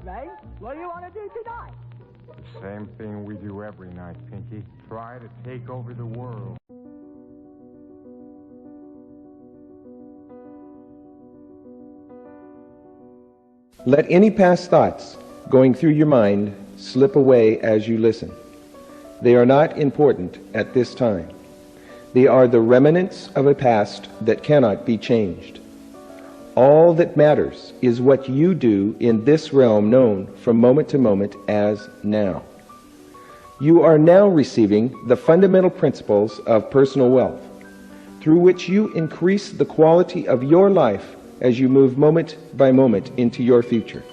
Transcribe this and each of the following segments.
May. What do you want to do tonight? The same thing we do every night, Pinky. Try to take over the world. Let any past thoughts going through your mind slip away as you listen. They are not important at this time. They are the remnants of a past that cannot be changed. All that matters is what you do in this realm known from moment to moment as now. You are now receiving the fundamental principles of personal wealth, through which you increase the quality of your life as you move moment by moment into your future.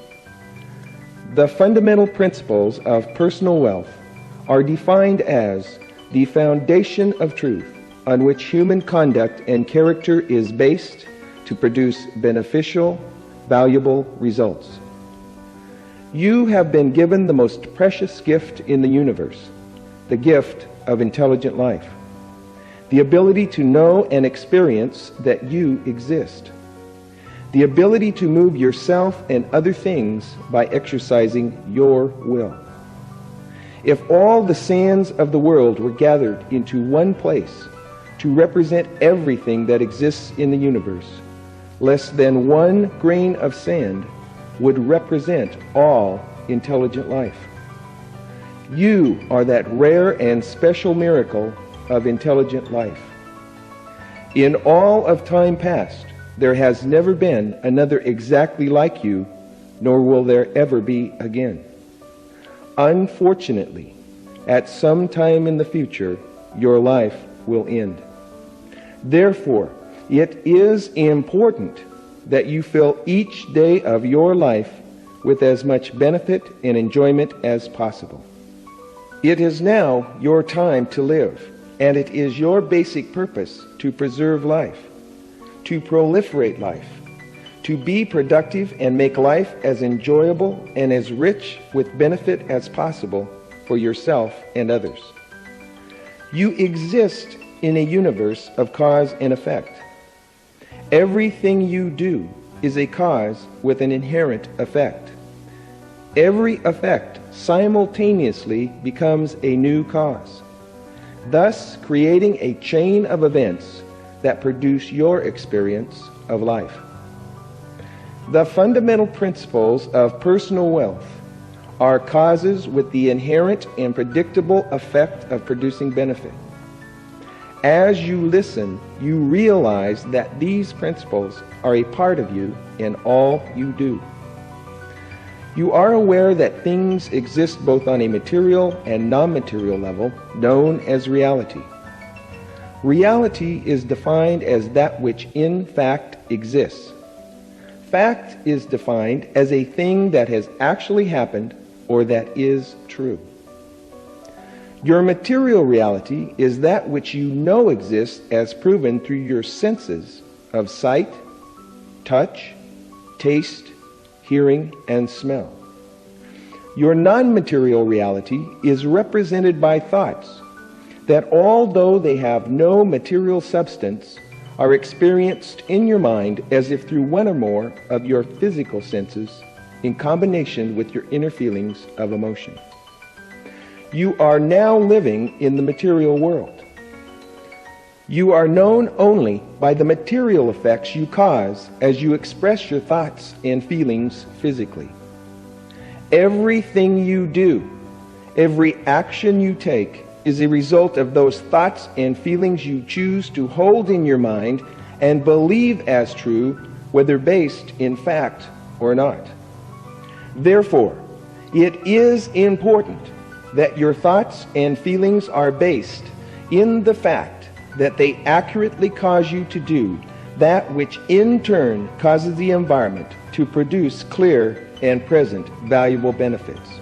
The fundamental principles of personal wealth are defined as the foundation of truth on which human conduct and character is based to produce beneficial, valuable results. You have been given the most precious gift in the universe, the gift of intelligent life, the ability to know and experience that you exist, the ability to move yourself and other things by exercising your will. If all the sands of the world were gathered into one place to represent everything that exists in the universe, less than 1 grain of sand would represent all intelligent life. You are that rare and special miracle of intelligent life. In all of time past, there has never been another exactly like you, nor will there ever be again. Unfortunately, at some time in the future, your life will end. Therefore, it is important that you fill each day of your life with as much benefit and enjoyment as possible. It is now your time to live, and it is your basic purpose to preserve life, to proliferate life, to be productive and make life as enjoyable and as rich with benefit as possible for yourself and others. You exist in a universe of cause and effect. Everything you do is a cause with an inherent effect. Every effect simultaneously becomes a new cause, thus creating a chain of events that produce your experience of life. The fundamental principles of personal wealth are causes with the inherent and predictable effect of producing benefit. As you listen, you realize that these principles are a part of you in all you do. You are aware that things exist both on a material and non-material level, known as reality. Reality is defined as that which in fact exists. Fact is defined as a thing that has actually happened or that is true. Your material reality is that which you know exists as proven through your senses of sight, touch, taste, hearing, and smell. Your non-material reality is represented by thoughts that, although they have no material substance, are experienced in your mind as if through one or more of your physical senses in combination with your inner feelings of emotion. You are now living in the material world. You are known only by the material effects you cause as you express your thoughts and feelings physically. Everything you do, every action you take, is a result of those thoughts and feelings you choose to hold in your mind and believe as true, whether based in fact or not. Therefore, it is important that your thoughts and feelings are based in the fact that they accurately cause you to do that which in turn causes the environment to produce clear and present valuable benefits.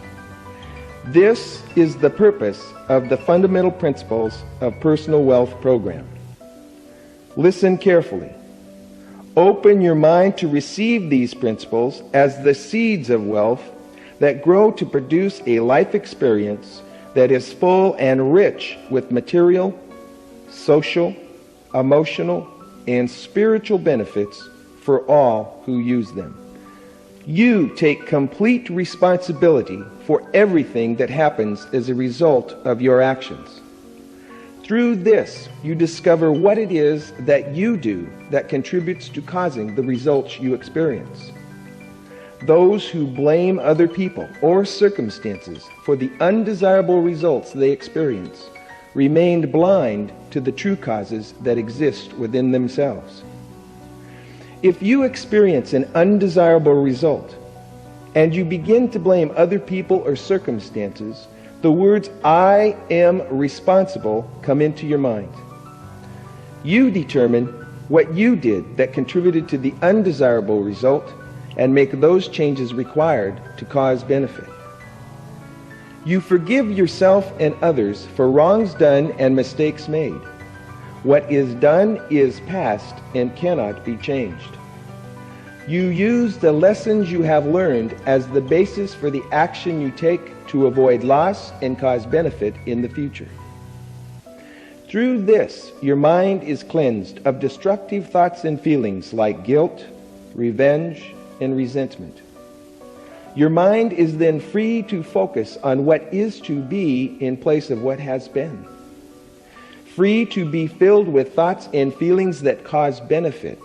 This is the purpose of the fundamental principles of personal wealth program. Listen carefully. Open your mind to receive these principles as the seeds of wealth that grow to produce a life experience that is full and rich with material, social, emotional, and spiritual benefits for all who use them. You take complete responsibility for everything that happens as a result of your actions. Through this, you discover what it is that you do that contributes to causing the results you experience. Those who blame other people or circumstances for the undesirable results they experience remained blind to the true causes that exist within themselves. If you experience an undesirable result and you begin to blame other people or circumstances, the words "I am responsible" come into your mind. You determine what you did that contributed to the undesirable result and make those changes required to cause benefit. You forgive yourself and others for wrongs done and mistakes made. What is done is past and cannot be changed. You use the lessons you have learned as the basis for the action you take to avoid loss and cause benefit in the future. Through this, your mind is cleansed of destructive thoughts and feelings like guilt, revenge, and resentment. Your mind is then free to focus on what is to be in place of what has been. Free to be filled with thoughts and feelings that cause benefit.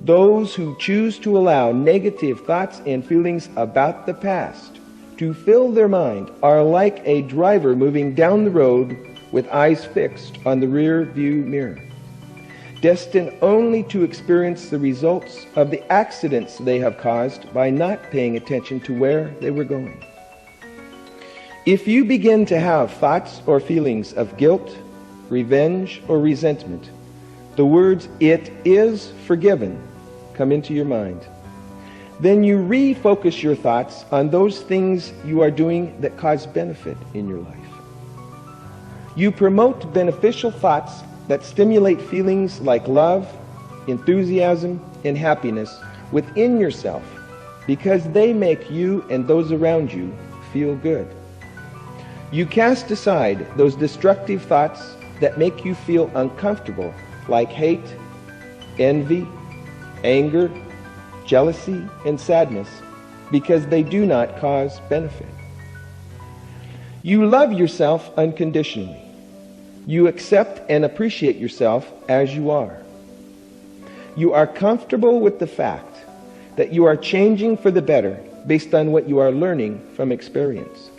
Those who choose to allow negative thoughts and feelings about the past to fill their mind are like a driver moving down the road with eyes fixed on the rear view mirror, destined only to experience the results of the accidents they have caused by not paying attention to where they were going. If you begin to have thoughts or feelings of guilt, revenge, or resentment, the words "it is forgiven" come into your mind. Then you refocus your thoughts on those things you are doing that cause benefit in your life. You promote beneficial thoughts that stimulate feelings like love, enthusiasm, and happiness within yourself because they make you and those around you feel good. You cast aside those destructive thoughts that make you feel uncomfortable, like hate, envy, anger, jealousy, and sadness, because they do not cause benefit. You love yourself unconditionally. You accept and appreciate yourself as you are. You are comfortable with the fact that you are changing for the better based on what you are learning from experience.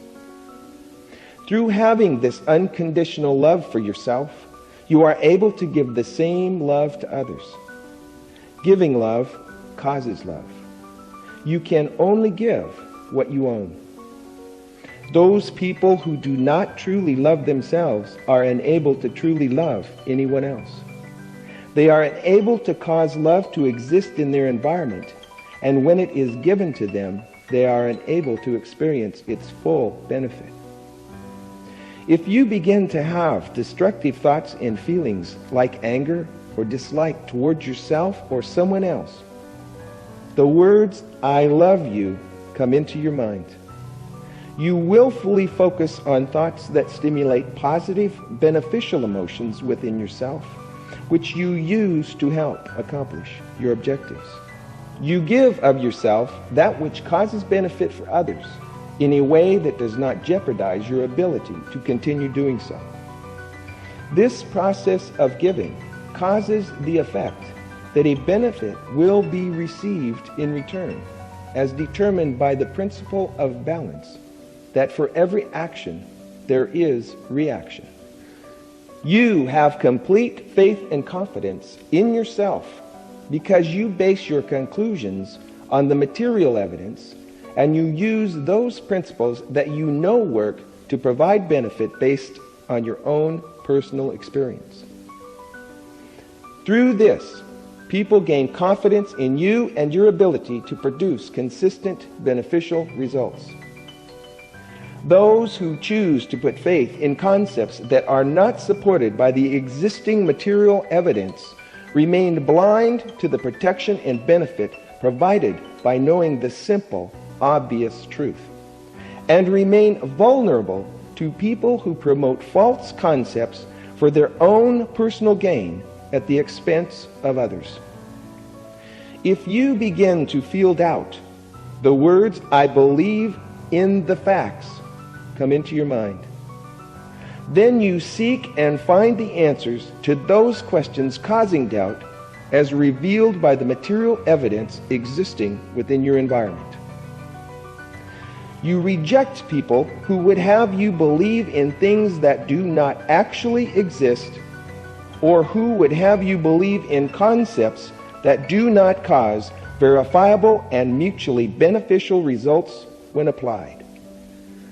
Through having this unconditional love for yourself, you are able to give the same love to others. Giving love causes love. You can only give what you own. Those people who do not truly love themselves are unable to truly love anyone else. They are unable to cause love to exist in their environment, and when it is given to them, they are unable to experience its full benefit. If you begin to have destructive thoughts and feelings like anger or dislike towards yourself or someone else, the words "I love you" come into your mind. You willfully focus on thoughts that stimulate positive, beneficial emotions within yourself, which you use to help accomplish your objectives. You give of yourself that which causes benefit for others in a way that does not jeopardize your ability to continue doing so. This process of giving causes the effect that a benefit will be received in return, as determined by the principle of balance, that for every action there is reaction. You have complete faith and confidence in yourself because you base your conclusions on the material evidence, and you use those principles that you know work to provide benefit based on your own personal experience. Through this, people gain confidence in you and your ability to produce consistent, beneficial results. Those who choose to put faith in concepts that are not supported by the existing material evidence remain blind to the protection and benefit provided by knowing the simple, obvious truth, and remain vulnerable to people who promote false concepts for their own personal gain at the expense of others. If you begin to feel doubt The words, I believe in the facts, come into your mind. Then you seek and find the answers to those questions causing doubt as revealed by the material evidence existing within your environment. You reject people who would have you believe in things that do not actually exist, or who would have you believe in concepts that do not cause verifiable and mutually beneficial results when applied.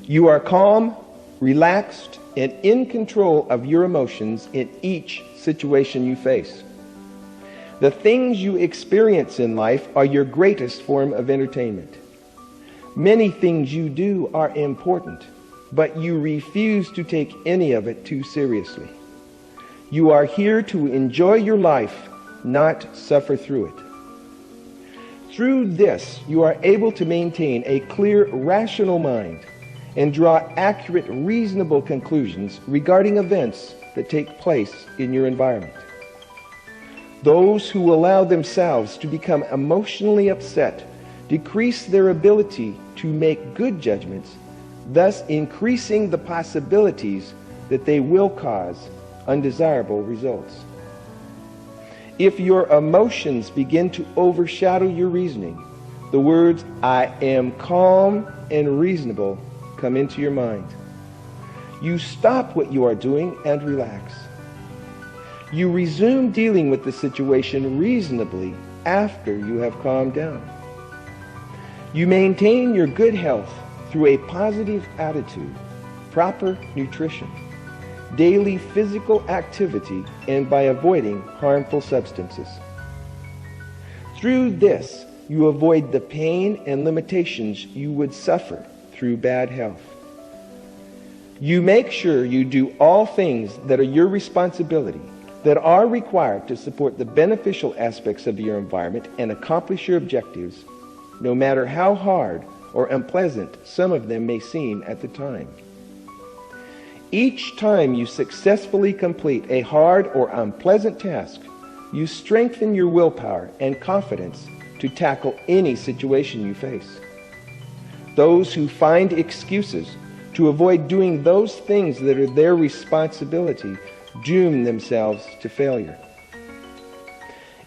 You are calm, relaxed, and in control of your emotions in each situation you face. The things you experience in life are your greatest form of entertainment. Many things you do are important, but you refuse to take any of it too seriously. You are here to enjoy your life, not suffer through it. Through this, you are able to maintain a clear, rational mind and draw accurate, reasonable conclusions regarding events that take place in your environment. Those who allow themselves to become emotionally upset decrease their ability to make good judgments, thus increasing the possibilities that they will cause undesirable results. If your emotions begin to overshadow your reasoning, the words, I am calm and reasonable, come into your mind. You stop what you are doing and relax. You resume dealing with the situation reasonably after you have calmed down. You maintain your good health through a positive attitude, proper nutrition, daily physical activity, and by avoiding harmful substances. Through this, you avoid the pain and limitations you would suffer through bad health. You make sure you do all things that are your responsibility, that are required to support the beneficial aspects of your environment and accomplish your objectives, no matter how hard or unpleasant some of them may seem at the time. Each time you successfully complete a hard or unpleasant task, you strengthen your willpower and confidence to tackle any situation you face. Those who find excuses to avoid doing those things that are their responsibility doom themselves to failure.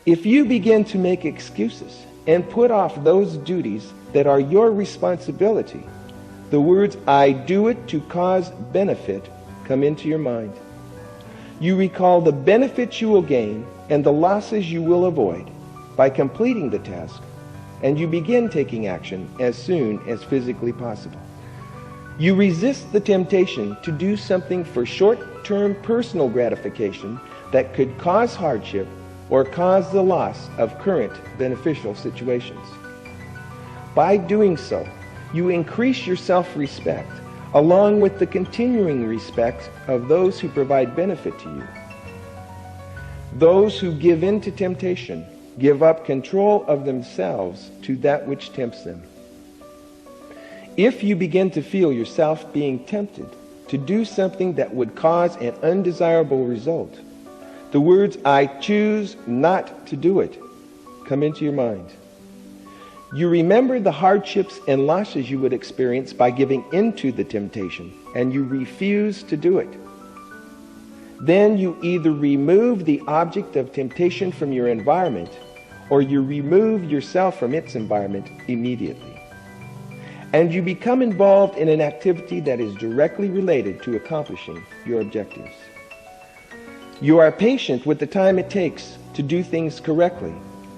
If you begin to make excuses and put off those duties that are your responsibility, the words, I do it to cause benefit, come into your mind. You recall the benefits you will gain and the losses you will avoid by completing the task, and you begin taking action as soon as physically possible. You resist the temptation to do something for short-term personal gratification that could cause hardship or cause the loss of current beneficial situations. By doing so, you increase your self-respect, along with the continuing respect of those who provide benefit to you. Those who give in to temptation give up control of themselves to that which tempts them. If you begin to feel yourself being tempted to do something that would cause an undesirable result, the words, I choose not to do it, come into your mind. You remember the hardships and losses you would experience by giving into the temptation, and you refuse to do it. Then you either remove the object of temptation from your environment, or you remove yourself from its environment immediately. And you become involved in an activity that is directly related to accomplishing your objectives. You are patient with the time it takes to do things correctly,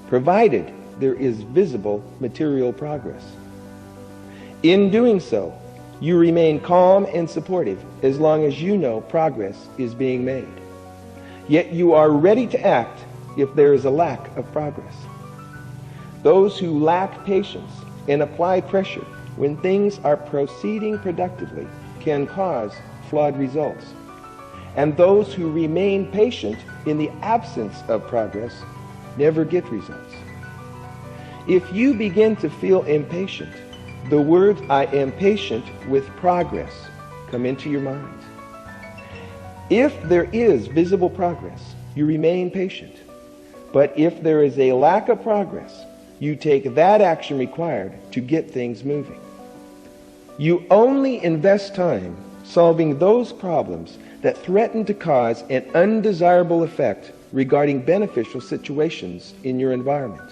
provided there is visible material progress. In doing so, you remain calm and supportive as long as you know progress is being made. Yet you are ready to act if there is a lack of progress. Those who lack patience and apply pressure when things are proceeding productively can cause flawed results. And those who remain patient in the absence of progress never get results. If you begin to feel impatient, the words, I am patient with progress, come into your mind. If there is visible progress, you remain patient. But if there is a lack of progress, you take that action required to get things moving. You only invest time solving those problems that threaten to cause an undesirable effect regarding beneficial situations in your environment.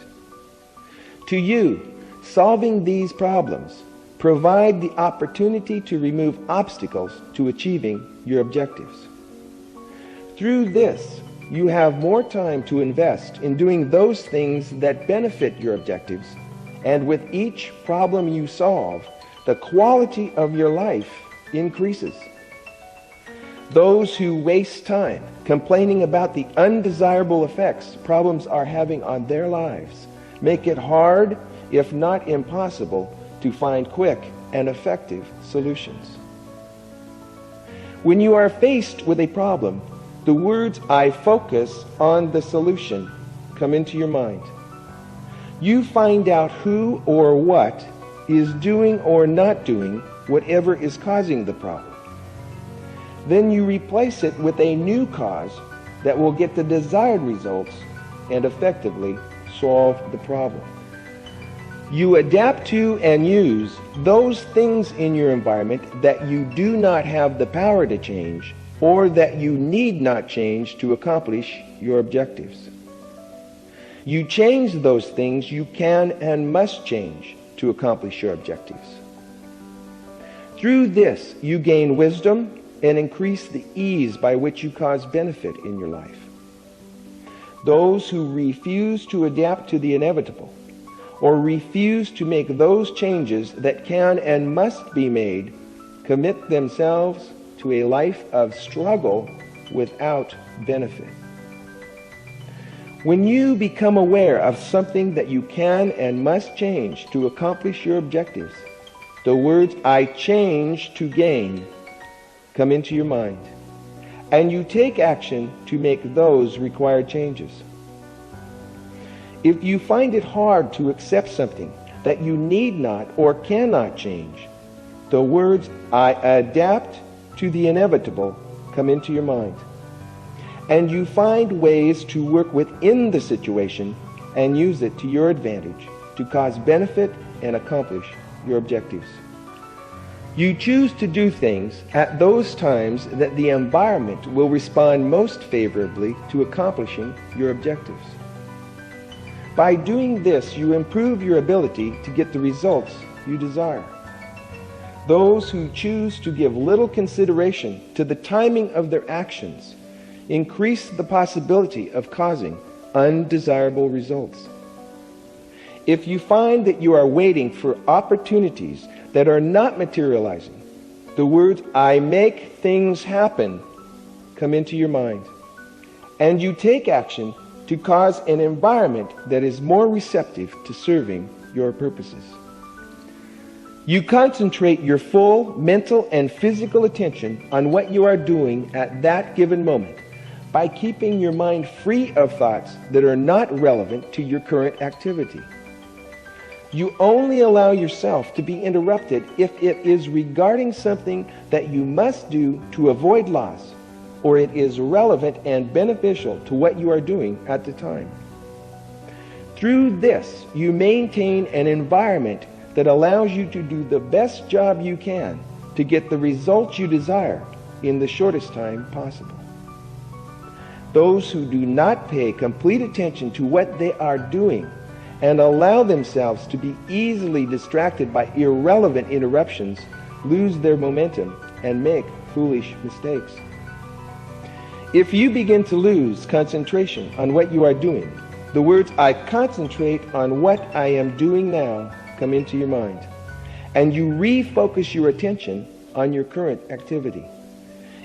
To you, solving these problems provide the opportunity to remove obstacles to achieving your objectives. Through this, you have more time to invest in doing those things that benefit your objectives, and with each problem you solve, the quality of your life increases. Those who waste time complaining about the undesirable effects problems are having on their lives make it hard, if not impossible, to find quick and effective solutions. When you are faced with a problem, the words "I focus on the solution" come into your mind. You find out who or what is doing or not doing whatever is causing the problem. Then you replace it with a new cause that will get the desired results and effectively solve the problem. You adapt to and use those things in your environment that you do not have the power to change, or that you need not change to accomplish your objectives. You change those things you can and must change to accomplish your objectives. Through this, you gain wisdom and increase the ease by which you cause benefit in your life. Those who refuse to adapt to the inevitable, or refuse to make those changes that can and must be made, commit themselves to a life of struggle without benefit. When you become aware of something that you can and must change to accomplish your objectives, the words "I change to gain" come into your mind, and you take action to make those required changes. If you find it hard to accept something that you need not or cannot change, the words "I adapt to the inevitable" come into your mind, and you find ways to work within the situation and use it to your advantage to cause benefit and accomplish your objectives. You choose to do things at those times that the environment will respond most favorably to accomplishing your objectives. By doing this, you improve your ability to get the results you desire. Those who choose to give little consideration to the timing of their actions increase the possibility of causing undesirable results. If you find that you are waiting for opportunities that are not materializing, the words "I make things happen" come into your mind, and you take action to cause an environment that is more receptive to serving your purposes. You concentrate your full mental and physical attention on what you are doing at that given moment by keeping your mind free of thoughts that are not relevant to your current activity. You only allow yourself to be interrupted if it is regarding something that you must do to avoid loss, or it is relevant and beneficial to what you are doing at the time. Through this, you maintain an environment that allows you to do the best job you can to get the results you desire in the shortest time possible. Those who do not pay complete attention to what they are doing and allow themselves to be easily distracted by irrelevant interruptions lose their momentum and make foolish mistakes. If you begin to lose concentration on what you are doing, the words "I concentrate on what I am doing now" come into your mind, and you refocus your attention on your current activity.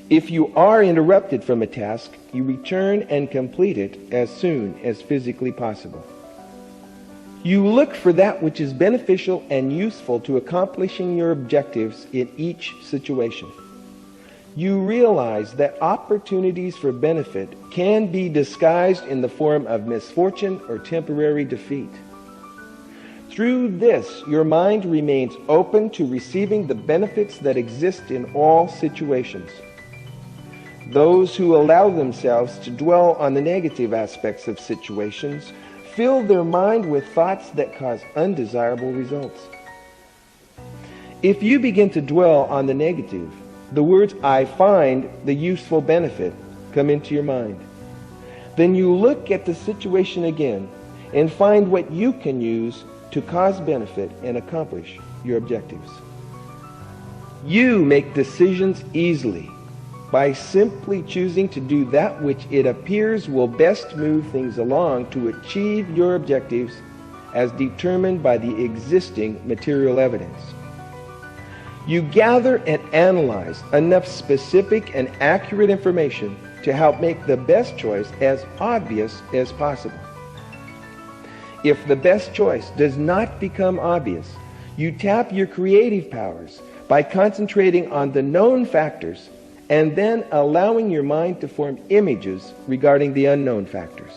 If you are interrupted from a task, you return and complete it as soon as physically possible. You look for that which is beneficial and useful to accomplishing your objectives in each situation. You realize that opportunities for benefit can be disguised in the form of misfortune or temporary defeat. Through this, your mind remains open to receiving the benefits that exist in all situations. Those who allow themselves to dwell on the negative aspects of situations fill their mind with thoughts that cause undesirable results. If you begin to dwell on the negative, the words "I find the useful benefit" come into your mind. Then you look at the situation again and find what you can use to cause benefit and accomplish your objectives. You make decisions easily by simply choosing to do that which it appears will best move things along to achieve your objectives as determined by the existing material evidence. You gather and analyze enough specific and accurate information to help make the best choice as obvious as possible. If the best choice does not become obvious, you tap your creative powers by concentrating on the known factors and then allowing your mind to form images regarding the unknown factors.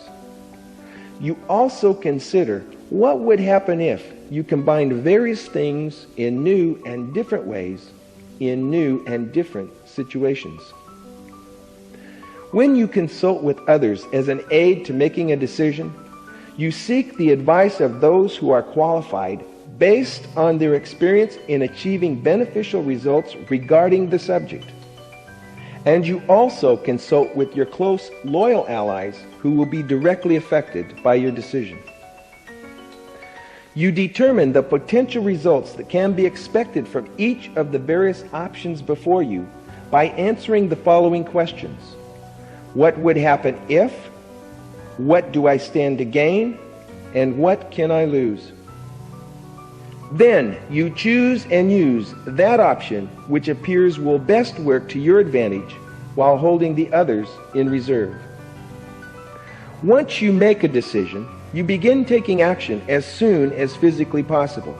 You also consider what would happen if you combined various things in new and different ways in new and different situations. When you consult with others as an aid to making a decision, you seek the advice of those who are qualified based on their experience in achieving beneficial results regarding the subject. And you also consult with your close, loyal allies who will be directly affected by your decision. You determine the potential results that can be expected from each of the various options before you by answering the following questions. What would happen if? What do I stand to gain? And what can I lose? Then you choose and use that option which appears will best work to your advantage while holding the others in reserve. Once you make a decision, you begin taking action as soon as physically possible.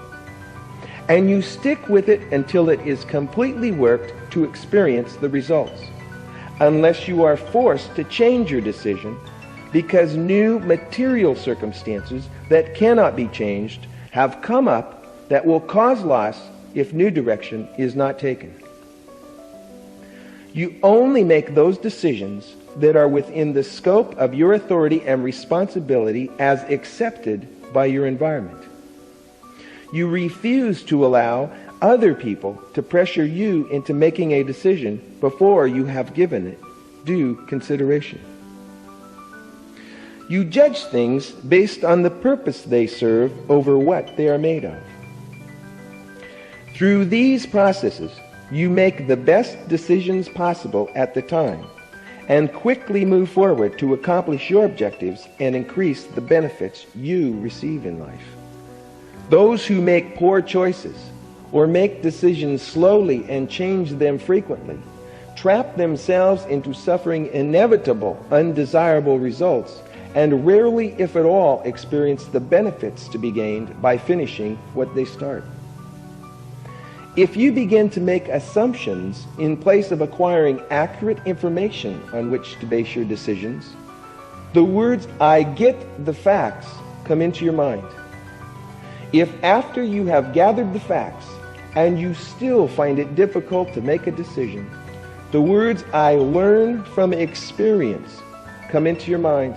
And you stick with it until it is completely worked to experience the results, unless you are forced to change your decision because new material circumstances that cannot be changed have come up that will cause loss if new direction is not taken. You only make those decisions that are within the scope of your authority and responsibility as accepted by your environment. You refuse to allow other people to pressure you into making a decision before you have given it due consideration. You judge things based on the purpose they serve over what they are made of. Through these processes, you make the best decisions possible at the time and quickly move forward to accomplish your objectives and increase the benefits you receive in life. Those who make poor choices or make decisions slowly and change them frequently trap themselves into suffering inevitable, undesirable results and rarely, if at all, experience the benefits to be gained by finishing what they start. If you begin to make assumptions in place of acquiring accurate information on which to base your decisions, the words "I get the facts" come into your mind. If after you have gathered the facts and you still find it difficult to make a decision, the words "I learn from experience" come into your mind,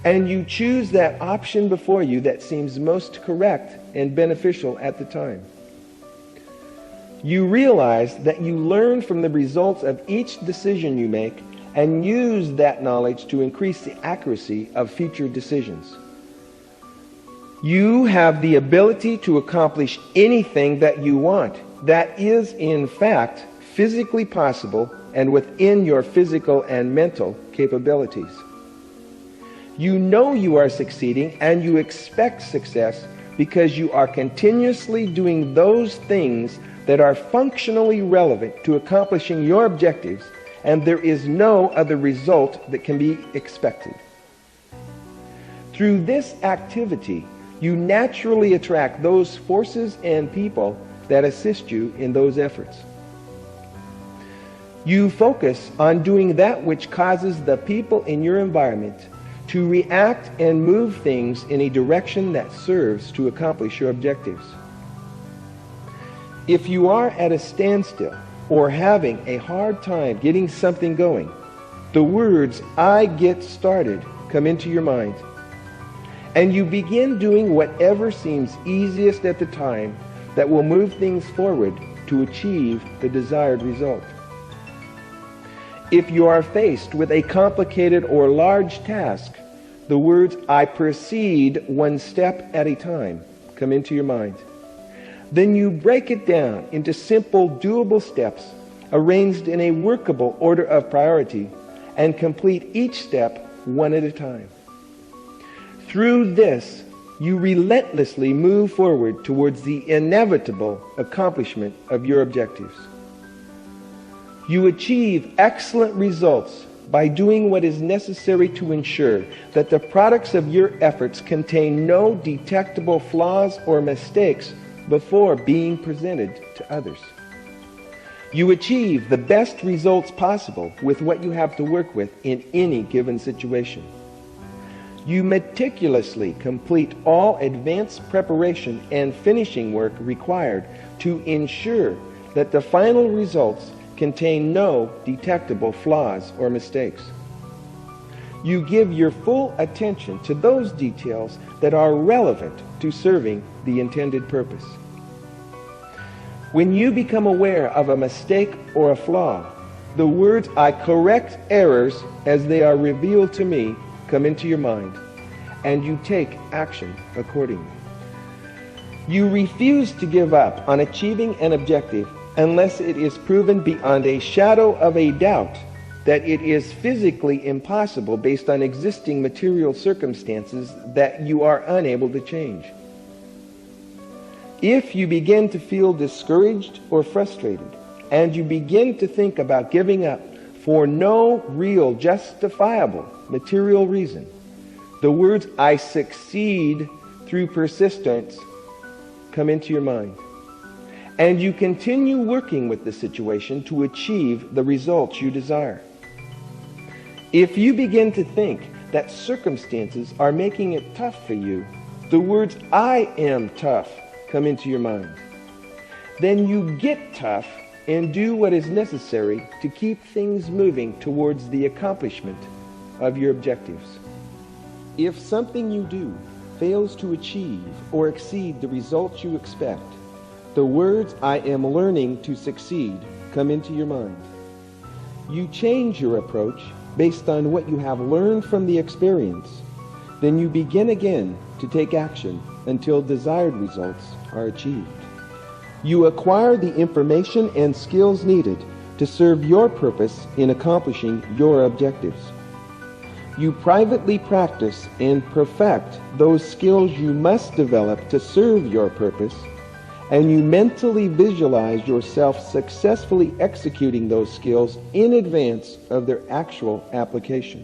and you choose that option before you that seems most correct and beneficial at the time. You realize that you learn from the results of each decision you make and use that knowledge to increase the accuracy of future decisions. You have the ability to accomplish anything that you want. That is, in fact, physically possible and within your physical and mental capabilities. You know you are succeeding and you expect success because you are continuously doing those things that are functionally relevant to accomplishing your objectives, and there is no other result that can be expected. Through this activity, you naturally attract those forces and people that assist you in those efforts. You focus on doing that which causes the people in your environment to react and move things in a direction that serves to accomplish your objectives. If you are at a standstill or having a hard time getting something going, the words "I get started" come into your mind. and you begin doing whatever seems easiest at the time that will move things forward to achieve the desired result. If you are faced with a complicated or large task, the words, "I proceed one step at a time," come into your mind. Then you break it down into simple, doable steps arranged in a workable order of priority and complete each step one at a time. Through this, you relentlessly move forward towards the inevitable accomplishment of your objectives. You achieve excellent results by doing what is necessary to ensure that the products of your efforts contain no detectable flaws or mistakes before being presented to others. You achieve the best results possible with what you have to work with in any given situation. You meticulously complete all advanced preparation and finishing work required to ensure that the final results contain no detectable flaws or mistakes. You give your full attention to those details that are relevant to serving the intended purpose. When you become aware of a mistake or a flaw, the words, "I correct errors as they are revealed to me," come into your mind, and you take action accordingly. You refuse to give up on achieving an objective unless it is proven beyond a shadow of a doubt that it is physically impossible based on existing material circumstances that you are unable to change. If you begin to feel discouraged or frustrated, and you begin to think about giving up for no real justifiable material reason, the words, "I succeed through persistence," come into your mind. And you continue working with the situation to achieve the results you desire. If you begin to think that circumstances are making it tough for you, the words, "I am tough," come into your mind. Then you get tough and do what is necessary to keep things moving towards the accomplishment of your objectives. If something you do fails to achieve or exceed the results you expect, the words, "I am learning to succeed," come into your mind. You change your approach based on what you have learned from the experience. Then you begin again to take action until desired results are achieved. You acquire the information and skills needed to serve your purpose in accomplishing your objectives. You privately practice and perfect those skills you must develop to serve your purpose, and you mentally visualize yourself successfully executing those skills in advance of their actual application.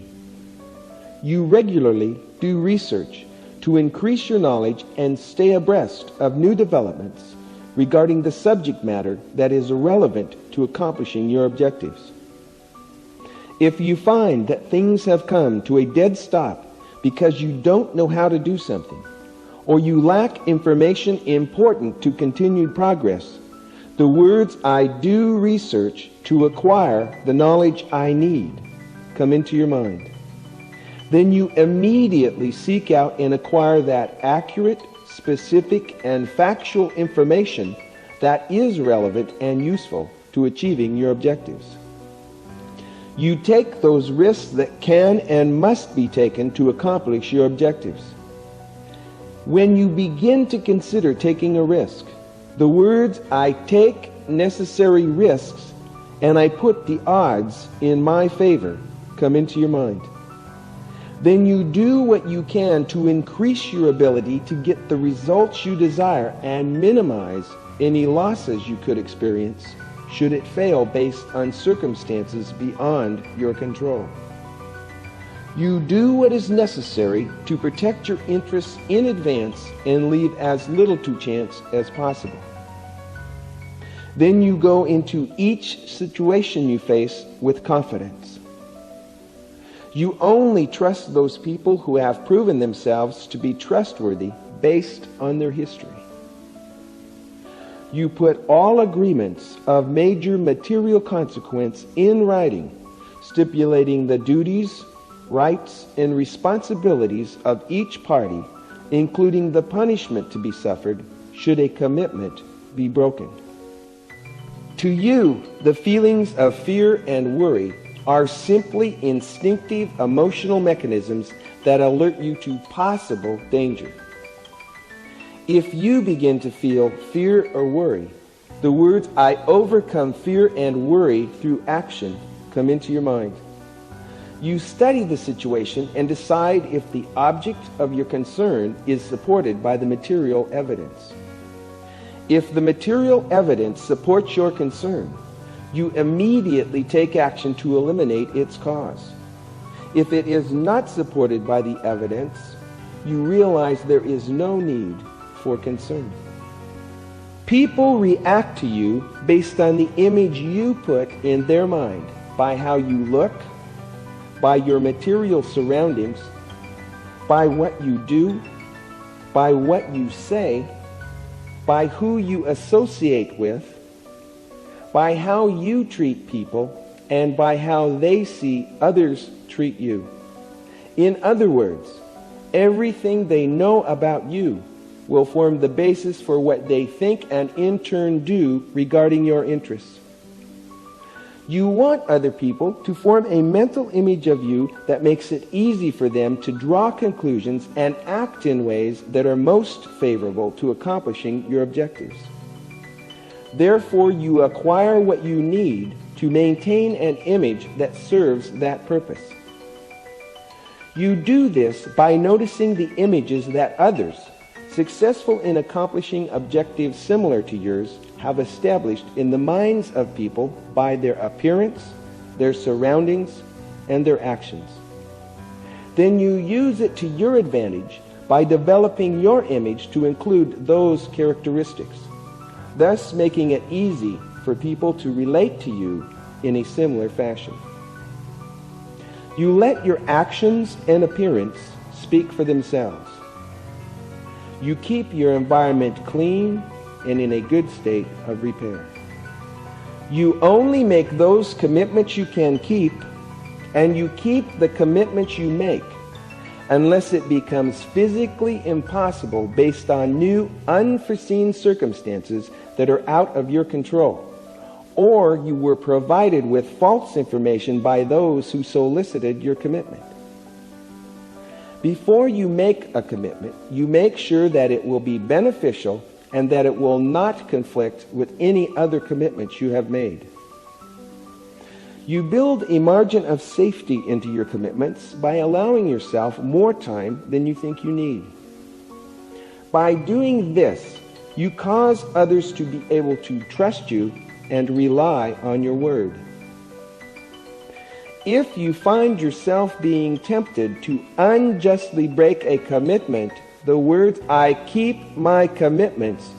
You regularly do research to increase your knowledge and stay abreast of new developments regarding the subject matter that is relevant to accomplishing your objectives. If you find that things have come to a dead stop because you don't know how to do something, or you lack information important to continued progress, the words, "I do research to acquire the knowledge I need," come into your mind. Then you immediately seek out and acquire that accurate, specific, and factual information that is relevant and useful to achieving your objectives. You take those risks that can and must be taken to accomplish your objectives. When you begin to consider taking a risk, the words, "I take necessary risks and I put the odds in my favor," come into your mind. Then you do what you can to increase your ability to get the results you desire and minimize any losses you could experience should it fail based on circumstances beyond your control. You do what is necessary to protect your interests in advance and leave as little to chance as possible. Then you go into each situation you face with confidence. You only trust those people who have proven themselves to be trustworthy based on their history. You put all agreements of major material consequence in writing, stipulating the duties, rights, and responsibilities of each party including the punishment to be suffered should a commitment be broken. To you, the feelings of fear and worry are simply instinctive emotional mechanisms that alert you to possible danger. If you begin to feel fear or worry, the words, "I overcome fear and worry through action," come into your mind. You study the situation and decide if the object of your concern is supported by the material evidence. If the material evidence supports your concern, you immediately take action to eliminate its cause. If it is not supported by the evidence, you realize there is no need for concern. People react to you based on the image you put in their mind, by how you look, by your material surroundings, by what you do, by what you say, by who you associate with, by how you treat people, and by how they see others treat you. In other words, everything they know about you will form the basis for what they think and in turn do regarding your interests. You want other people to form a mental image of you that makes it easy for them to draw conclusions and act in ways that are most favorable to accomplishing your objectives. Therefore, you acquire what you need to maintain an image that serves that purpose. You do this by noticing the images that others, successful in accomplishing objectives similar to yours, have established in the minds of people by their appearance, their surroundings, and their actions. Then you use it to your advantage by developing your image to include those characteristics, thus making it easy for people to relate to you in a similar fashion. You let your actions and appearance speak for themselves. You keep your environment clean and in a good state of repair. You only make those commitments you can keep, and you keep the commitments you make unless it becomes physically impossible based on new, unforeseen circumstances that are out of your control, or you were provided with false information by those who solicited your commitment. Before you make a commitment, you make sure that it will be beneficial and that it will not conflict with any other commitments you have made. You build a margin of safety into your commitments by allowing yourself more time than you think you need. By doing this, you cause others to be able to trust you and rely on your word. If you find yourself being tempted to unjustly break a commitment, the words, "I keep my commitments,"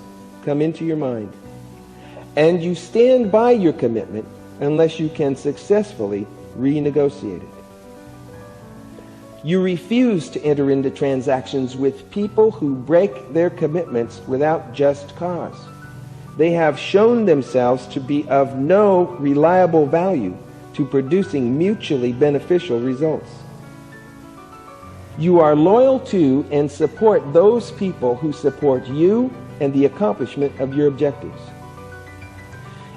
come into your mind. And you stand by your commitment unless you can successfully renegotiate it. You refuse to enter into transactions with people who break their commitments without just cause. They have shown themselves to be of no reliable value to producing mutually beneficial results. You are loyal to and support those people who support you and the accomplishment of your objectives.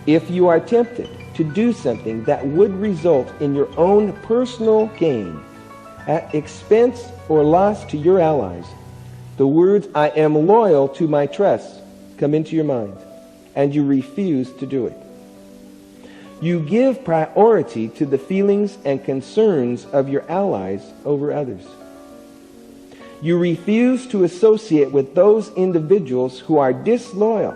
If you are tempted to do something that would result in your own personal gain at expense or loss to your allies, the words, "I am loyal to my trust," come into your mind, and you refuse to do it. You give priority to the feelings and concerns of your allies over others. You refuse to associate with those individuals who are disloyal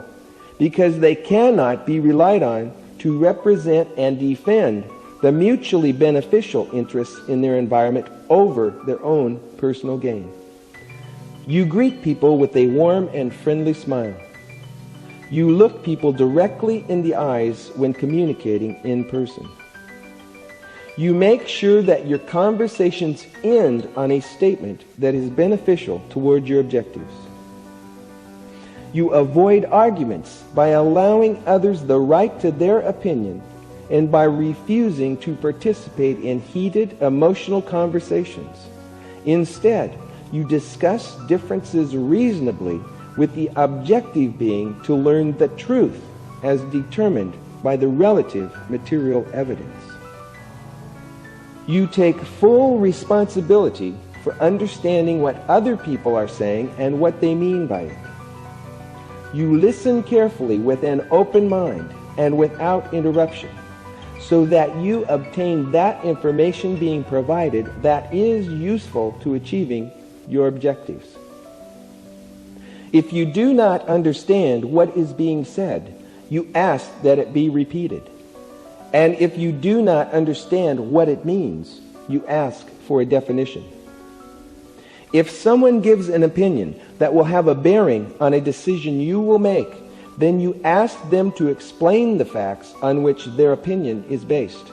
because they cannot be relied on to represent and defend the mutually beneficial interests in their environment over their own personal gain. You greet people with a warm and friendly smile. You look people directly in the eyes when communicating in person. You make sure that your conversations end on a statement that is beneficial toward your objectives. You avoid arguments by allowing others the right to their opinion and by refusing to participate in heated emotional conversations. Instead, you discuss differences reasonably, with the objective being to learn the truth as determined by the relative material evidence. You take full responsibility for understanding what other people are saying and what they mean by it. You listen carefully with an open mind and without interruption, so that you obtain that information being provided that is useful to achieving your objectives. If you do not understand what is being said, you ask that it be repeated. And if you do not understand what it means, you ask for a definition. If someone gives an opinion that will have a bearing on a decision you will make, then you ask them to explain the facts on which their opinion is based.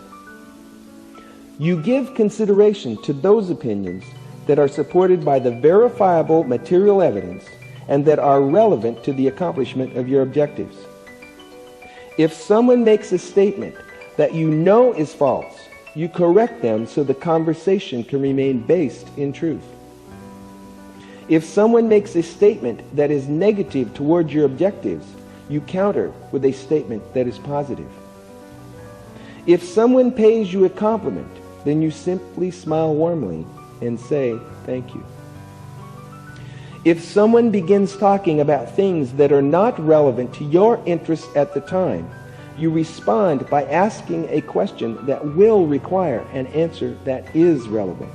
You give consideration to those opinions that are supported by the verifiable material evidence and that are relevant to the accomplishment of your objectives. If someone makes a statement that you know is false, you correct them so the conversation can remain based in truth. If someone makes a statement that is negative towards your objectives, you counter with a statement that is positive. If someone pays you a compliment, then you simply smile warmly and say thank you. If someone begins talking about things that are not relevant to your interests at the time, you respond by asking a question that will require an answer that is relevant.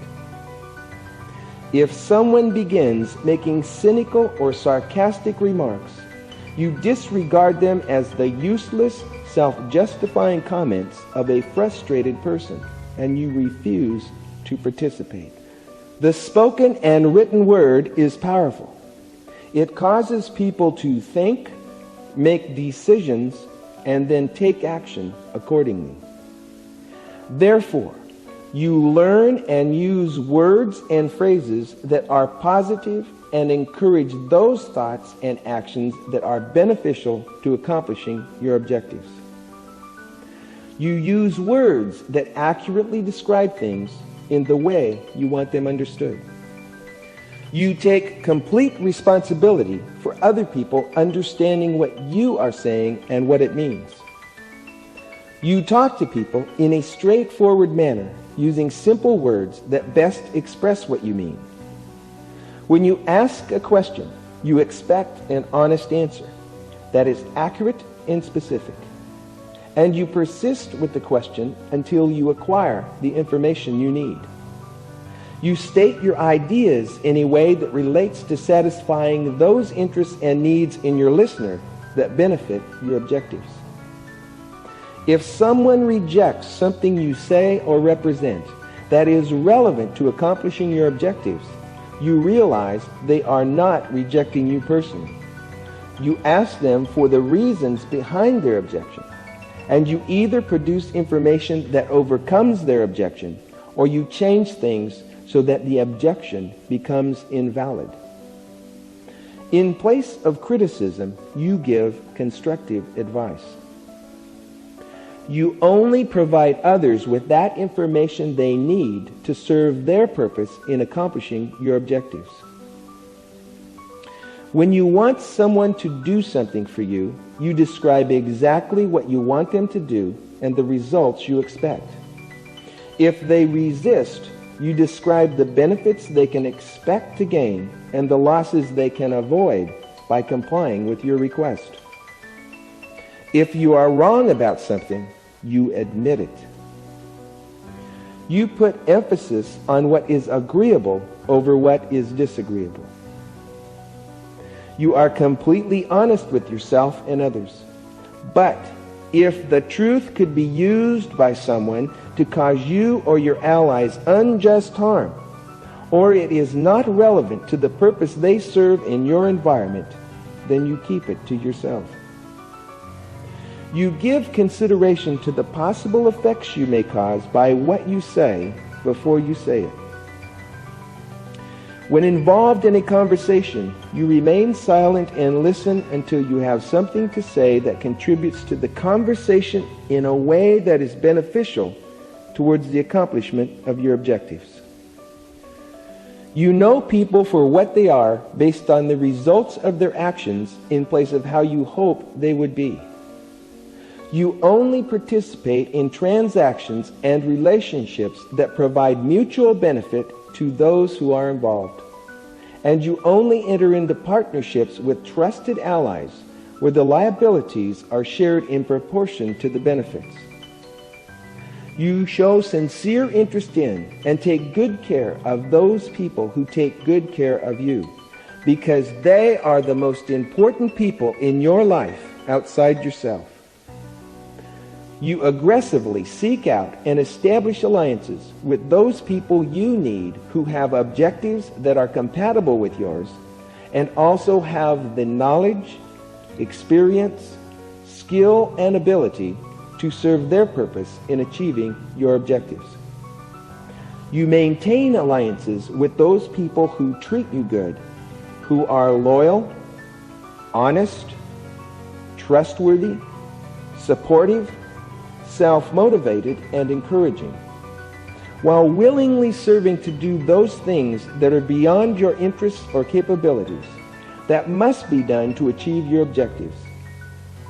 If someone begins making cynical or sarcastic remarks, you disregard them as the useless, self-justifying comments of a frustrated person, and you refuse to participate. The spoken and written word is powerful. It causes people to think, make decisions, and then take action accordingly. Therefore, you learn and use words and phrases that are positive and encourage those thoughts and actions that are beneficial to accomplishing your objectives. You use words that accurately describe things in the way you want them understood. You take complete responsibility for other people understanding what you are saying and what it means. You talk to people in a straightforward manner, using simple words that best express what you mean. When you ask a question, you expect an honest answer that is accurate and specific. And you persist with the question until you acquire the information you need. You state your ideas in a way that relates to satisfying those interests and needs in your listener that benefit your objectives. If someone rejects something you say or represent that is relevant to accomplishing your objectives, you realize they are not rejecting you personally. You ask them for the reasons behind their objection, and you either produce information that overcomes their objection, or you change things so that the objection becomes invalid. In place of criticism, you give constructive advice. You only provide others with that information they need to serve their purpose in accomplishing your objectives. When you want someone to do something for you, you describe exactly what you want them to do and the results you expect. If they resist, you describe the benefits they can expect to gain and the losses they can avoid by complying with your request. If you are wrong about something, you admit it. You put emphasis on what is agreeable over what is disagreeable. You are completely honest with yourself and others. But if the truth could be used by someone to cause you or your allies unjust harm, or it is not relevant to the purpose they serve in your environment, then you keep it to yourself. You give consideration to the possible effects you may cause by what you say before you say it. When involved in a conversation, you remain silent and listen until you have something to say that contributes to the conversation in a way that is beneficial towards the accomplishment of your objectives. You know people for what they are based on the results of their actions in place of how you hope they would be. You only participate in transactions and relationships that provide mutual benefit to those who are involved. And you only enter into partnerships with trusted allies where the liabilities are shared in proportion to the benefits. You show sincere interest in and take good care of those people who take good care of you, because they are the most important people in your life outside yourself. You aggressively seek out and establish alliances with those people you need who have objectives that are compatible with yours and also have the knowledge, experience, skill, and ability to serve their purpose in achieving your objectives. You maintain alliances with those people who treat you good, who are loyal, honest, trustworthy, supportive, self-motivated, and encouraging, while willingly serving to do those things that are beyond your interests or capabilities that must be done to achieve your objectives.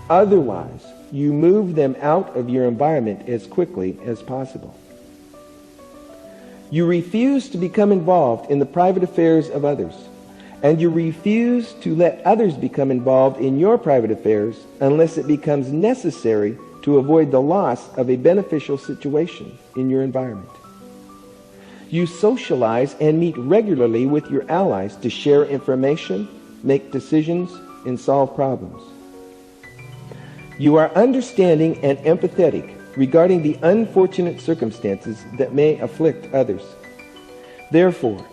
Otherwise, you move them out of your environment as quickly as possible. You refuse to become involved in the private affairs of others, and you refuse to let others become involved in your private affairs unless it becomes necessary to avoid the loss of a beneficial situation in your environment. You socialize and meet regularly with your allies to share information, make decisions, and solve problems. You are understanding and empathetic regarding the unfortunate circumstances that may afflict others. Therefore,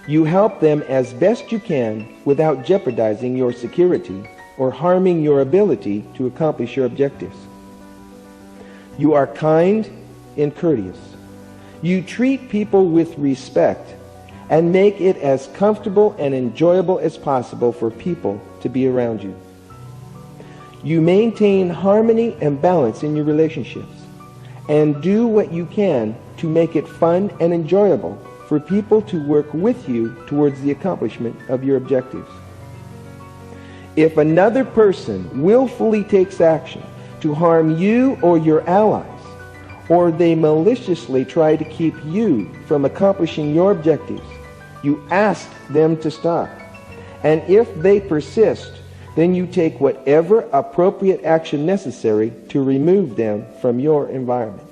you help them as best you can without jeopardizing your security or harming your ability to accomplish your objectives. You are kind and courteous. You treat people with respect and make it as comfortable and enjoyable as possible for people to be around you. You maintain harmony and balance in your relationships and do what you can to make it fun and enjoyable for people to work with you towards the accomplishment of your objectives. If another person willfully takes action to harm you or your allies, or they maliciously try to keep you from accomplishing your objectives, you ask them to stop. And if they persist, then you take whatever appropriate action necessary to remove them from your environment.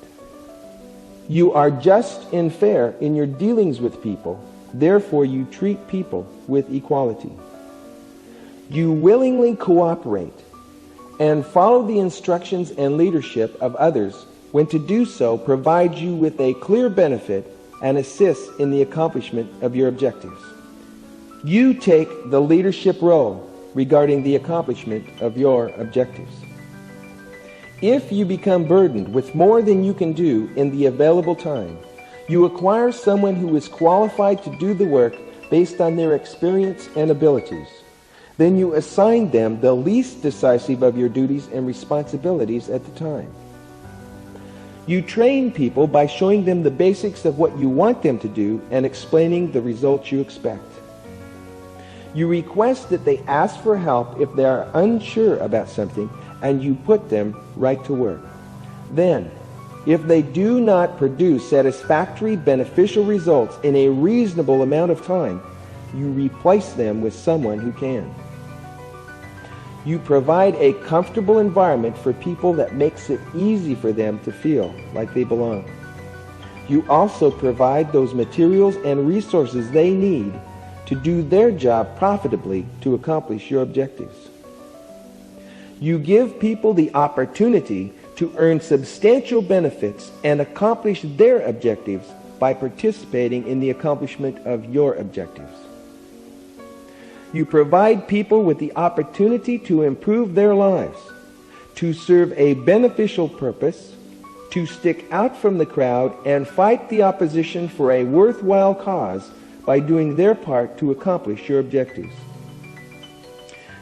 You are just and fair in your dealings with people, therefore you treat people with equality. You willingly cooperate and follow the instructions and leadership of others when to do so provides you with a clear benefit and assists in the accomplishment of your objectives. You take the leadership role regarding the accomplishment of your objectives. If you become burdened with more than you can do in the available time, you acquire someone who is qualified to do the work based on their experience and abilities. Then you assign them the least decisive of your duties and responsibilities at the time. You train people by showing them the basics of what you want them to do and explaining the results you expect. You request that they ask for help if they are unsure about something, and you put them right to work. Then, if they do not produce satisfactory, beneficial results in a reasonable amount of time, you replace them with someone who can. You provide a comfortable environment for people that makes it easy for them to feel like they belong. You also provide those materials and resources they need to do their job profitably to accomplish your objectives. You give people the opportunity to earn substantial benefits and accomplish their objectives by participating in the accomplishment of your objectives. You provide people with the opportunity to improve their lives, to serve a beneficial purpose, to stick out from the crowd and fight the opposition for a worthwhile cause by doing their part to accomplish your objectives.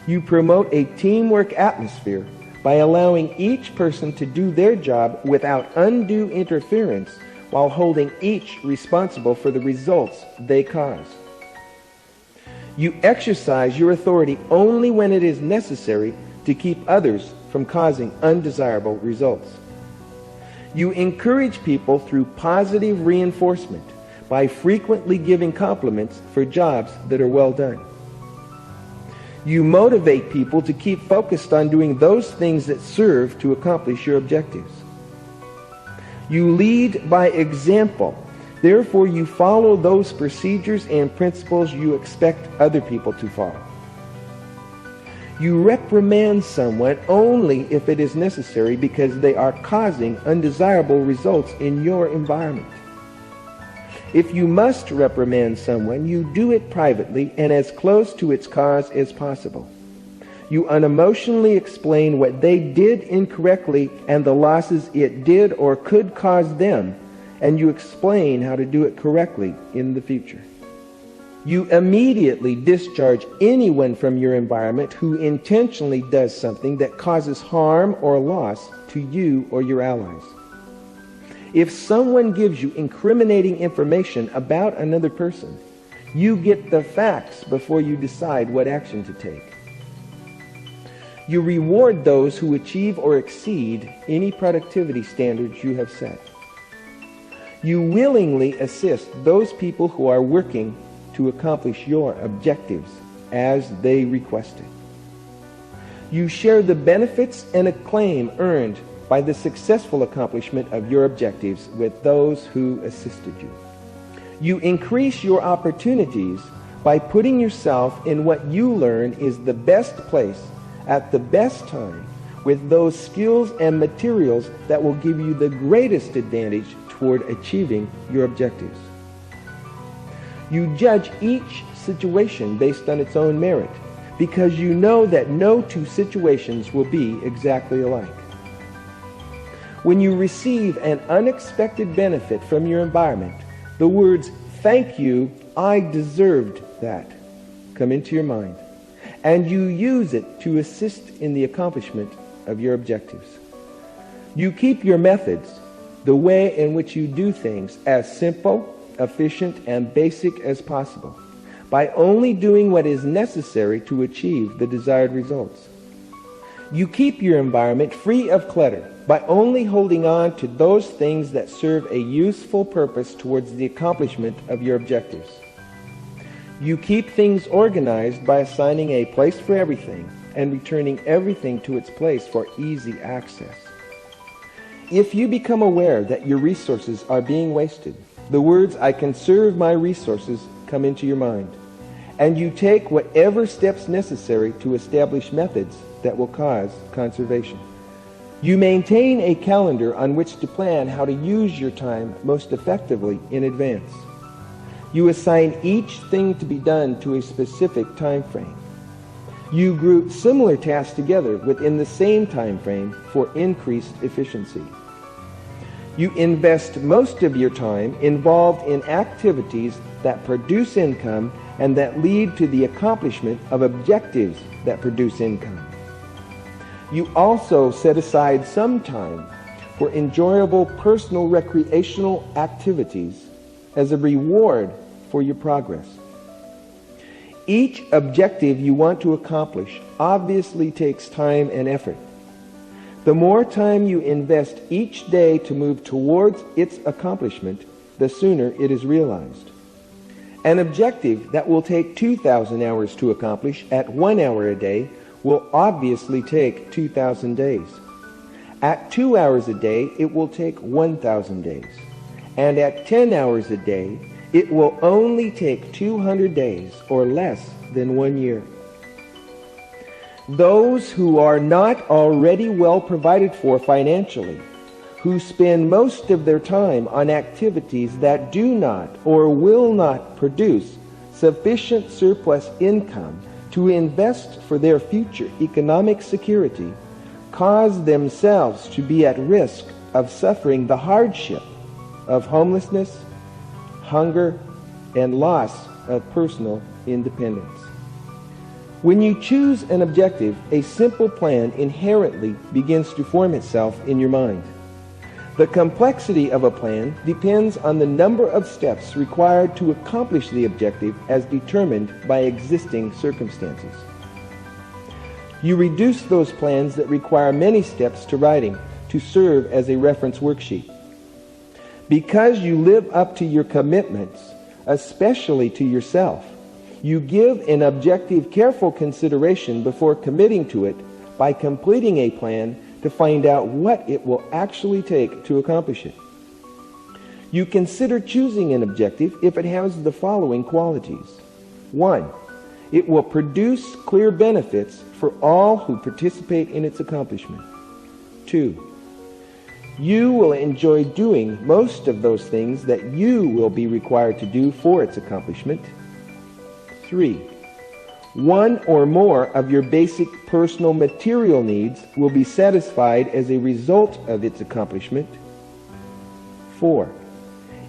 You promote a teamwork atmosphere by allowing each person to do their job without undue interference while holding each responsible for the results they cause. You exercise your authority only when it is necessary to keep others from causing undesirable results. You encourage people through positive reinforcement by frequently giving compliments for jobs that are well done. You motivate people to keep focused on doing those things that serve to accomplish your objectives. You lead by example. Therefore, you follow those procedures and principles you expect other people to follow. You reprimand someone only if it is necessary because they are causing undesirable results in your environment. If you must reprimand someone, you do it privately and as close to its cause as possible. You unemotionally explain what they did incorrectly and the losses it did or could cause them, and you explain how to do it correctly in the future. You immediately discharge anyone from your environment who intentionally does something that causes harm or loss to you or your allies. If someone gives you incriminating information about another person, you get the facts before you decide what action to take. You reward those who achieve or exceed any productivity standards you have set. You willingly assist those people who are working to accomplish your objectives as they requested. You share the benefits and acclaim earned by the successful accomplishment of your objectives with those who assisted you. You increase your opportunities by putting yourself in what you learn is the best place at the best time with those skills and materials that will give you the greatest advantage toward achieving your objectives. You judge each situation based on its own merit because you know that no two situations will be exactly alike. When you receive an unexpected benefit from your environment, the words, "Thank you, I deserved that," come into your mind, and you use it to assist in the accomplishment of your objectives. You keep your methods, the way in which you do things, as simple, efficient, and basic as possible, by only doing what is necessary to achieve the desired results. You keep your environment free of clutter by only holding on to those things that serve a useful purpose towards the accomplishment of your objectives. You keep things organized by assigning a place for everything and returning everything to its place for easy access. If you become aware that your resources are being wasted, the words, "I conserve my resources," come into your mind, and you take whatever steps necessary to establish methods that will cause conservation. You maintain a calendar on which to plan how to use your time most effectively in advance. You assign each thing to be done to a specific time frame. You group similar tasks together within the same time frame for increased efficiency. You invest most of your time involved in activities that produce income and that lead to the accomplishment of objectives that produce income. You also set aside some time for enjoyable personal recreational activities as a reward for your progress. Each objective you want to accomplish obviously takes time and effort. The more time you invest each day to move towards its accomplishment, the sooner it is realized. An objective that will take 2,000 hours to accomplish at 1 hour a day will obviously take 2,000 days. At 2 hours a day, it will take 1,000 days. And at 10 hours a day, it will only take 200 days, or less than 1 year. Those who are not already well provided for financially, who spend most of their time on activities that do not or will not produce sufficient surplus income to invest for their future economic security, cause themselves to be at risk of suffering the hardship of homelessness, hunger, and loss of personal independence. When you choose an objective, a simple plan inherently begins to form itself in your mind. The complexity of a plan depends on the number of steps required to accomplish the objective as determined by existing circumstances. You reduce those plans that require many steps to writing to serve as a reference worksheet. Because you live up to your commitments, especially to yourself, you give an objective careful consideration before committing to it by completing a plan to find out what it will actually take to accomplish it. You consider choosing an objective if it has the following qualities. 1. It will produce clear benefits for all who participate in its accomplishment. 2. You will enjoy doing most of those things that you will be required to do for its accomplishment. 3. One or more of your basic personal material needs will be satisfied as a result of its accomplishment. 4.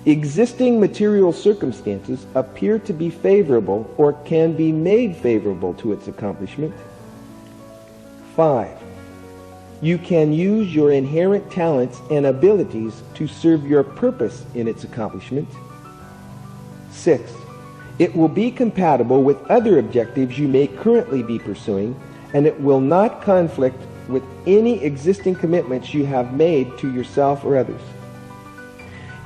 Existing material circumstances appear to be favorable or can be made favorable to its accomplishment. 5. You can use your inherent talents and abilities to serve your purpose in its accomplishment. 6. It will be compatible with other objectives you may currently be pursuing, and it will not conflict with any existing commitments you have made to yourself or others.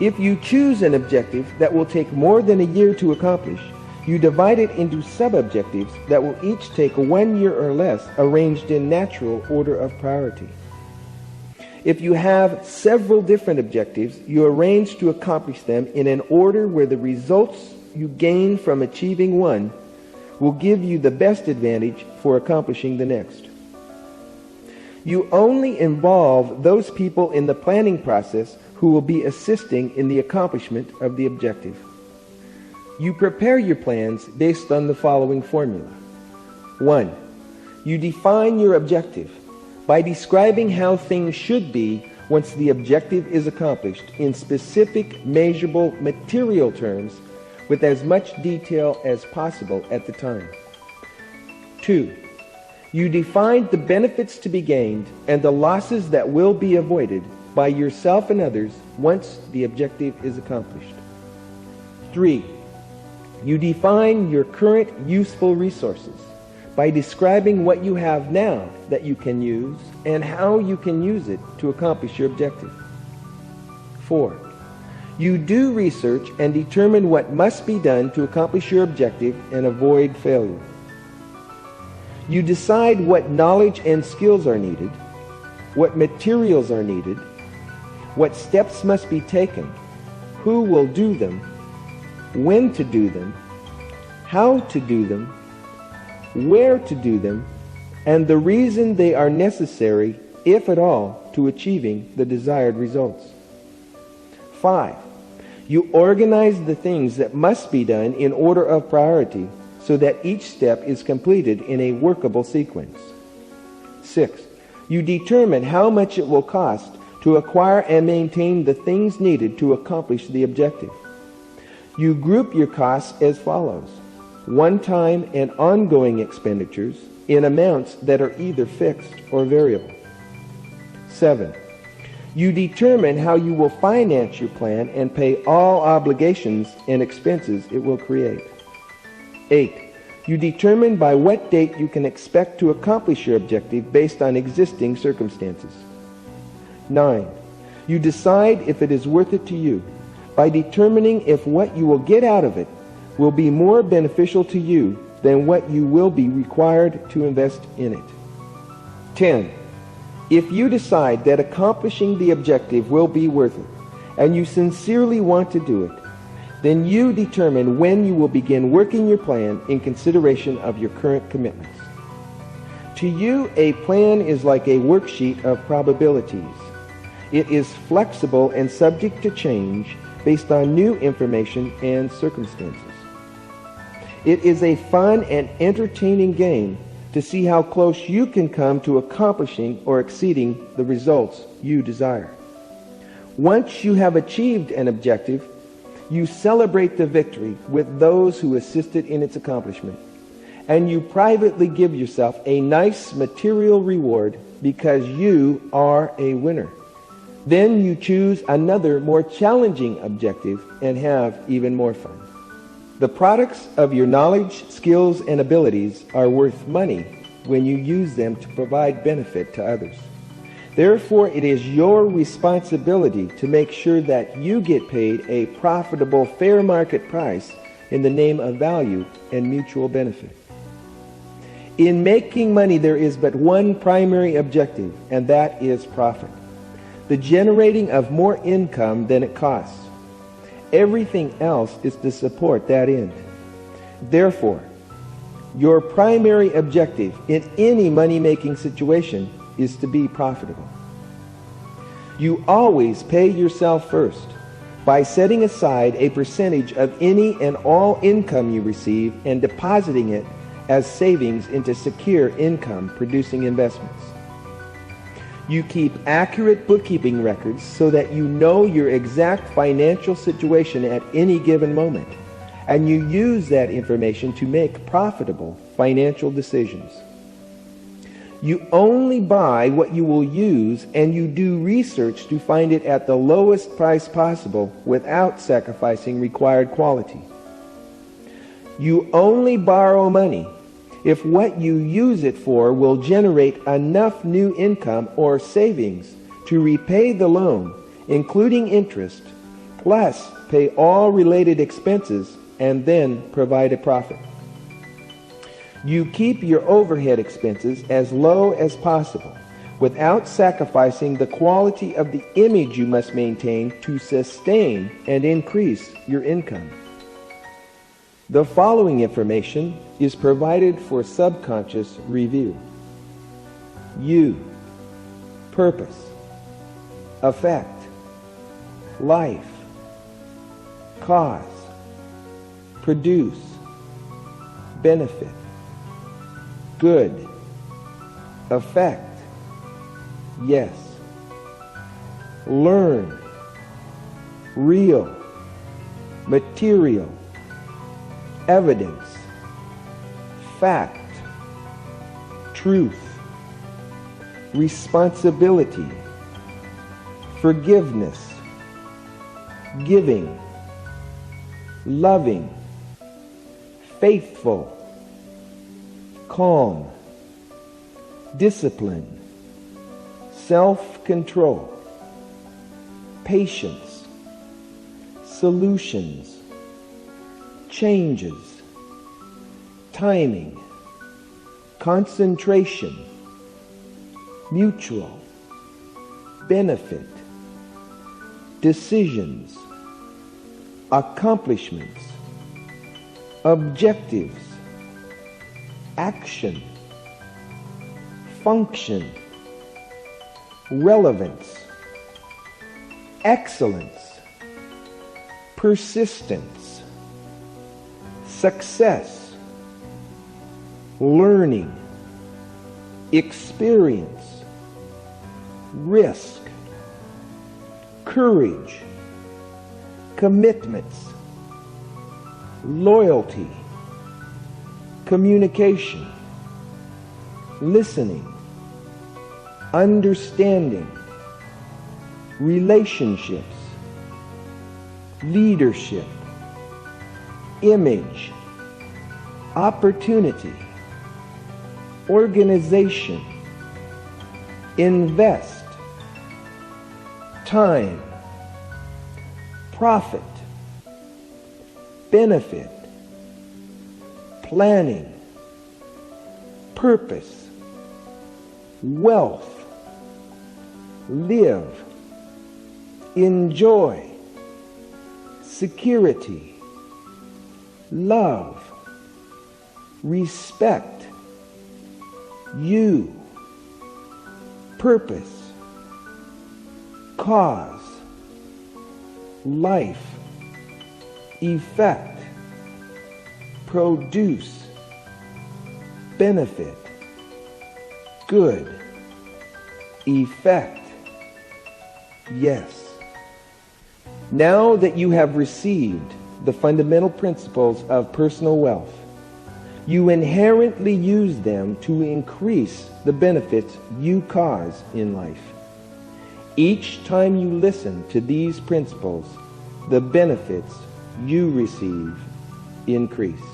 If you choose an objective that will take more than a year to accomplish, you divide it into sub-objectives that will each take 1 year or less, arranged in natural order of priority. If you have several different objectives, you arrange to accomplish them in an order where the results you gain from achieving one will give you the best advantage for accomplishing the next. You only involve those people in the planning process who will be assisting in the accomplishment of the objective. You prepare your plans based on the following formula. 1. You define your objective by describing how things should be once the objective is accomplished in specific, measurable, material terms with as much detail as possible at the time. 2. You define the benefits to be gained and the losses that will be avoided by yourself and others once the objective is accomplished. 3. You define your current useful resources by describing what you have now that you can use and how you can use it to accomplish your objective. 4. You do research and determine what must be done to accomplish your objective and avoid failure. You decide what knowledge and skills are needed, what materials are needed, what steps must be taken, who will do them, when to do them, how to do them, where to do them, and the reason they are necessary, if at all, to achieving the desired results. 5. You organize the things that must be done in order of priority so that each step is completed in a workable sequence. 6. You determine how much it will cost to acquire and maintain the things needed to accomplish the objective. You group your costs as follows: one-time and ongoing expenditures in amounts that are either fixed or variable. 7. You determine how you will finance your plan and pay all obligations and expenses it will create. 8. You determine by what date you can expect to accomplish your objective based on existing circumstances. 9. You decide if it is worth it to you by determining if what you will get out of it will be more beneficial to you than what you will be required to invest in it. 10. If you decide that accomplishing the objective will be worth it, and you sincerely want to do it, then you determine when you will begin working your plan in consideration of your current commitments. To you, a plan is like a worksheet of probabilities. It is flexible and subject to change based on new information and circumstances. It is a fun and entertaining game to see how close you can come to accomplishing or exceeding the results you desire. Once you have achieved an objective, you celebrate the victory with those who assisted in its accomplishment, and you privately give yourself a nice material reward because you are a winner. Then you choose another more challenging objective and have even more fun. The products of your knowledge, skills, and abilities are worth money when you use them to provide benefit to others. Therefore, it is your responsibility to make sure that you get paid a profitable, fair market price in the name of value and mutual benefit. In making money, there is but one primary objective, and that is profit. The generating of more income than it costs. Everything else is to support that end. Therefore, your primary objective in any money-making situation is to be profitable. You always pay yourself first by setting aside a percentage of any and all income you receive and depositing it as savings into secure income-producing investments. You keep accurate bookkeeping records so that you know your exact financial situation at any given moment, and you use that information to make profitable financial decisions. You only buy what you will use, and you do research to find it at the lowest price possible without sacrificing required quality. You only borrow money if what you use it for will generate enough new income or savings to repay the loan, including interest, plus pay all related expenses, and then provide a profit. You keep your overhead expenses as low as possible without sacrificing the quality of the image you must maintain to sustain and increase your income. The following information is provided for subconscious review. You, purpose, effect, life, cause, produce, benefit, good, effect, yes, learn, real, material, evidence, fact, truth, responsibility, forgiveness, giving, loving, faithful, calm, discipline, self-control, patience, solutions, changes, timing, concentration, mutual, benefit, decisions, accomplishments, objectives, action, function, relevance, excellence, persistence, success, learning, experience, risk, courage, commitments, loyalty, communication, listening, understanding, relationships, leadership, image, opportunity, organization, invest, time, profit, benefit, planning, purpose, wealth, live, enjoy, security, love, respect, you, purpose, cause, life, effect, produce, benefit, good, effect, yes. Now that you have received the fundamental principles of personal wealth, you inherently use them to increase the benefits you cause in life. Each time you listen to these principles, the benefits you receive increase.